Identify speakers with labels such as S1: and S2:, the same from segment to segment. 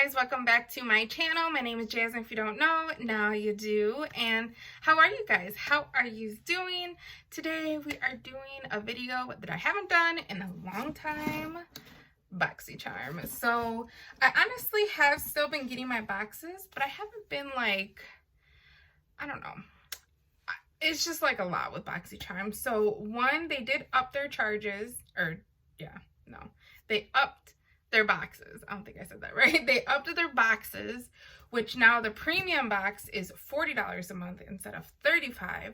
S1: guys, welcome back to my channel. My name is Jasmine. If you don't know, now you do. And how are you guys? How are you doing? Today we are doing a video that I haven't done in a long time, Boxycharm. So I honestly have still been getting my boxes, but I haven't been like, I don't know. It's just like a lot with Boxycharm. So one, they did up their charges, they upped their boxes. I don't think I said that right. They upped their boxes, which now the premium box is $40 a month instead of $35.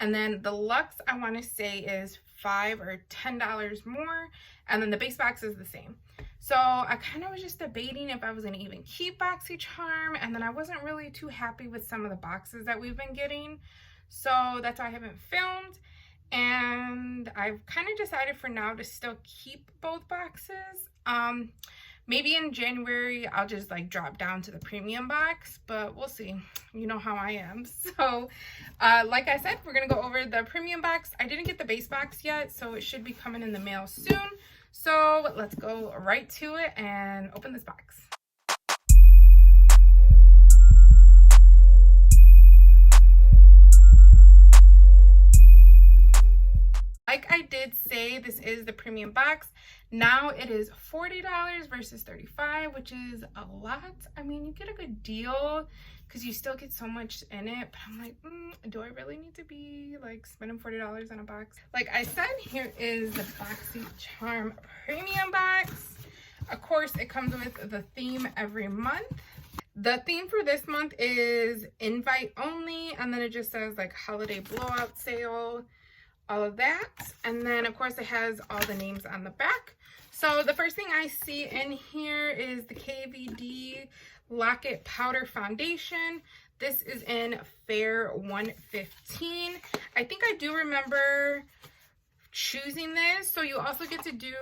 S1: And then the luxe, I want to say, is $5 or $10 more. And then the base box is the same. So I kind of was just debating if I was going to even keep Boxycharm. And then I wasn't really too happy with some of the boxes that we've been getting. So that's why I haven't filmed. And I've kind of decided for now to still keep both boxes. Maybe in January I'll just like drop down to the premium box, but we'll see. You know how I am. So like I said, we're gonna go over the premium box. I didn't get the base box yet, so it should be coming in the mail soon. So let's go right to it and open this box. Like I did say, this is the premium box. Now it is $40 versus $35, which is a lot. I mean, you get a good deal because you still get so much in it. But I'm like, do I really need to be like spending $40 on a box? Like I said, here is the Boxycharm premium box. Of course, it comes with the theme every month. The theme for this month is invite only, and then it just says like holiday blowout sale, all of that. And then of course it has all the names on the back. So the first thing I see in here is the KVD Lock-It Powder Foundation. This is in Fair 115. I think I do remember choosing this. So you also get to do,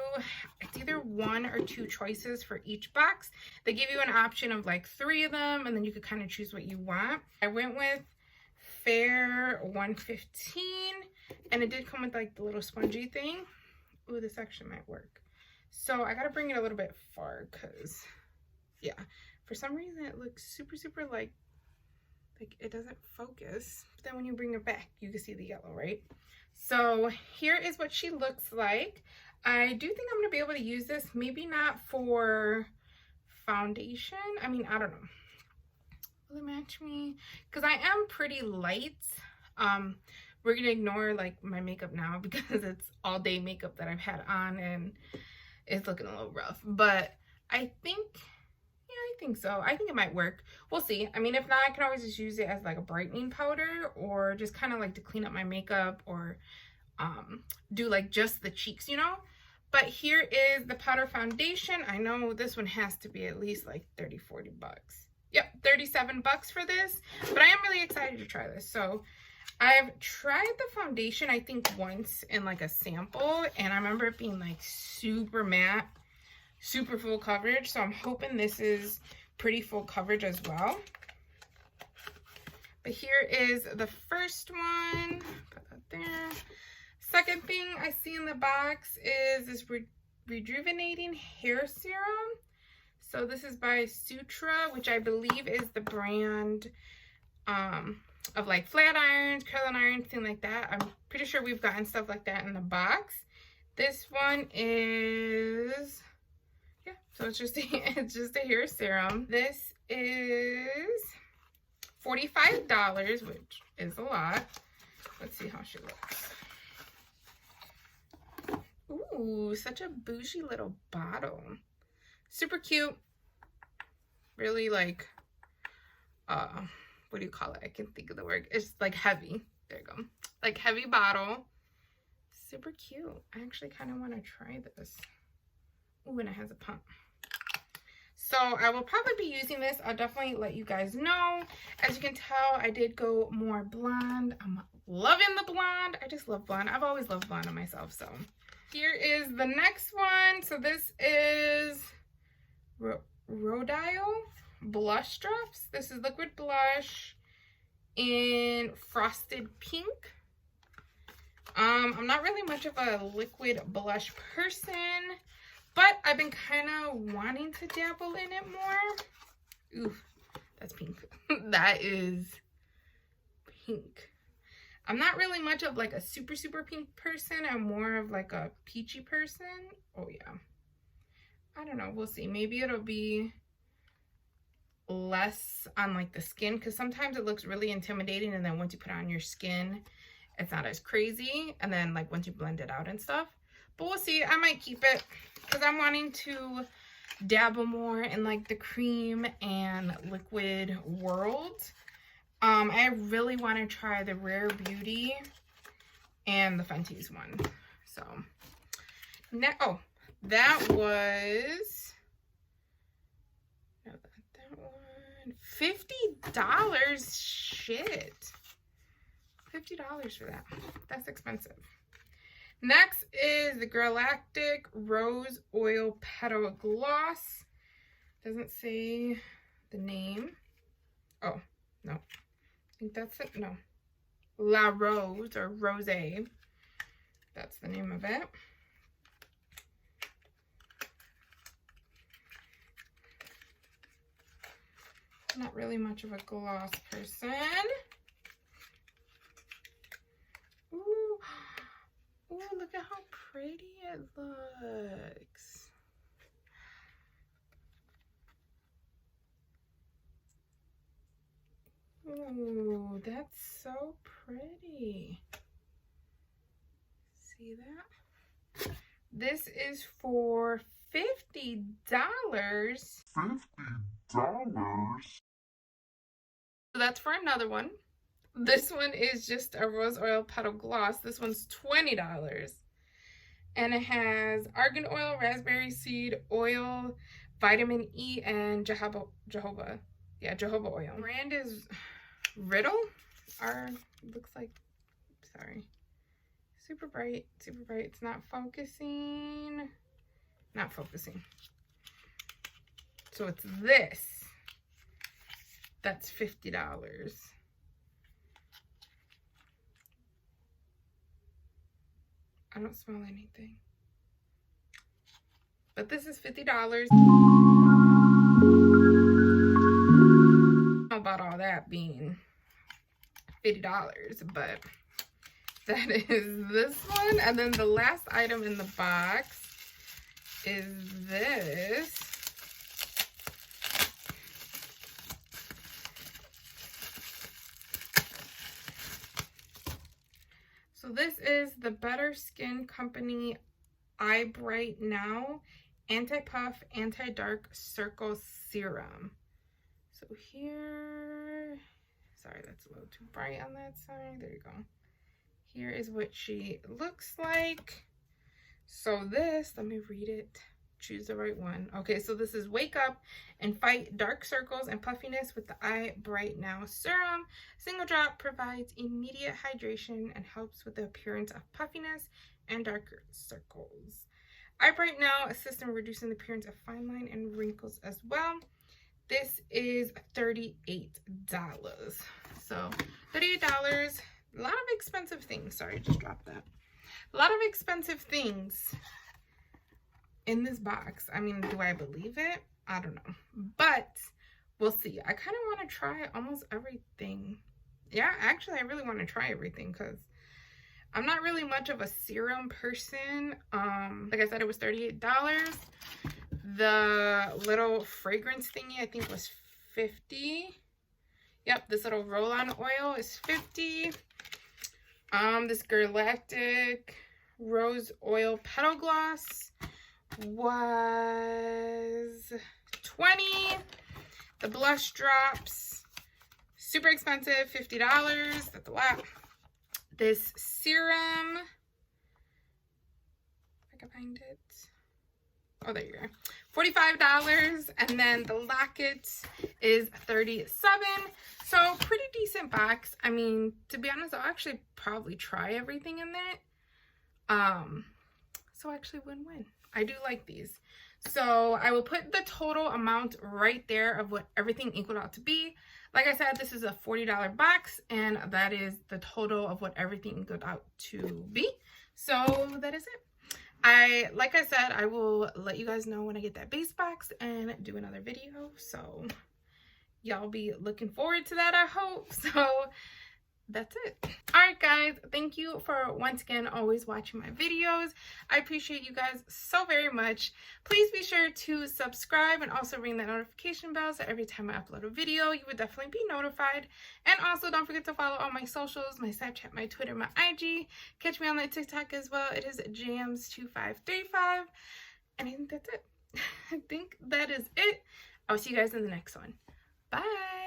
S1: it's either 1 or 2 choices for each box. They give you an option of like 3 of them, and then you could kind of choose what you want. I went with Fair 115, and it did come with like the little spongy thing. Ooh, this actually might work. So I gotta bring it a little bit far because, yeah, for some reason it looks super like it doesn't focus. But then when you bring it back, you can see the yellow, right? So here is what she looks like. I do think I'm gonna be able to use this, maybe not for foundation. I mean, I don't know. Will it match me? Because I am pretty light. We're gonna ignore like my makeup now because it's all day makeup that I've had on and it's looking a little rough. But I think, yeah, I think so. I think it might work. We'll see. I mean, if not, I can always just use it as like a brightening powder, or just kind of like to clean up my makeup, or do like just the cheeks, you know. But here is the powder foundation. I know this one has to be at least like 30-40 bucks. Yep, 37 bucks for this, but I am really excited to try this. So I've tried the foundation, I think once in like a sample, and I remember it being like super matte, super full coverage. So I'm hoping this is pretty full coverage as well. But here is the first one, put that there. Second thing I see in the box is this rejuvenating hair serum. So this is by Sutra, which I believe is the brand of like flat irons, curling irons, things like that. I'm pretty sure we've gotten stuff like that in the box. This one is, yeah, so it's just a hair serum. This is $45, which is a lot. Let's see how she looks. Ooh, such a bougie little bottle. Super cute. Really like, what do you call it? I can't think of the word. It's like heavy. There you go. Like heavy bottle. Super cute. I actually kind of want to try this. Ooh, and it has a pump. So I will probably be using this. I'll definitely let you guys know. As you can tell, I did go more blonde. I'm loving the blonde. I just love blonde. I've always loved blonde on myself. So here is the next one. So this is Rodile blush drops. This is liquid blush in frosted pink. I'm not really much of a liquid blush person, But I've been kind of wanting to dabble in it more. Ooh, that's pink. That is pink. I'm not really much of like a super, super pink person. I'm more of like a peachy person. Oh, yeah. I don't know. We'll see. Maybe it'll be less on like the skin, because sometimes it looks really intimidating, and then once you put it on your skin, it's not as crazy, and then like once you blend it out and stuff. But we'll see. I might keep it because I'm wanting to dabble more in like the cream and liquid world. I really want to try the Rare Beauty and the Fenty's one. So now, oh, that was that one $50. Shit, $50 for that. That's expensive. Next is the Galactic Rose Oil Petal Gloss. Doesn't say the name. Oh, no. I think that's it. No. La Rose or Rose. That's the name of it. Not really much of a gloss person. Ooh. Ooh, look at how pretty it looks. Ooh, that's so pretty. See that? This is for $50. $50? So that's for another one. This one is just a rose oil petal gloss. This one's $20. And it has argan oil, raspberry seed oil, vitamin E, and jojoba oil. Brand is Riddle. Looks like, sorry. Super bright, super bright. It's not focusing. Not focusing. So it's this. That's $50. I don't smell anything. But this is $50. I don't know about all that being $50, but that is this one. And then the last item in the box is this. So this is the Better Skin Company Eye Bright Now Anti-Puff Anti-Dark Circle Serum. So here, sorry, that's a little too bright on that side. There you go. Here is what she looks like. So this, let me read it. Choose the right one. Okay, so this is Wake Up and Fight Dark Circles and Puffiness with the Eye Bright Now Serum. Single drop provides immediate hydration and helps with the appearance of puffiness and darker circles. Eye Bright Now assists in reducing the appearance of fine line and wrinkles as well. This is $38. So $38. A lot of expensive things. Sorry, I just dropped that. A lot of expensive things in this box. I mean, do I believe it? I don't know. But we'll see. I kind of want to try almost everything. Yeah, actually, I really want to try everything because I'm not really much of a serum person. Like I said, it was $38. The little fragrance thingy, I think, was $50. Yep, this little roll-on oil is $50. This Galactic Rose Oil Petal Gloss was $20. The blush drops, super expensive, $50. That's a lot. This serum, if I can find it. Oh, there you go. $45. And then the locket is $37. So pretty decent box. I mean, to be honest, I'll actually probably try everything in that. So actually win-win. I do like these. So I will put the total amount right there of what everything equaled out to be. Like I said, this is a $40 box, and that is the total of what everything equaled out to be. So that is it. like I said, I will let you guys know when I get that base box and do another video. So y'all be looking forward to that, I hope. So that's it. All right, guys, thank you for once again always watching my videos. I appreciate you guys so very much. Please be sure to subscribe and also ring that notification bell so every time I upload a video you would definitely be notified. And also don't forget to follow all my socials, my Snapchat, my Twitter, my IG. Catch me on the TikTok as well. It is jams2535. And I think that's it. I think that is it. I'll see you guys in the next one. Bye.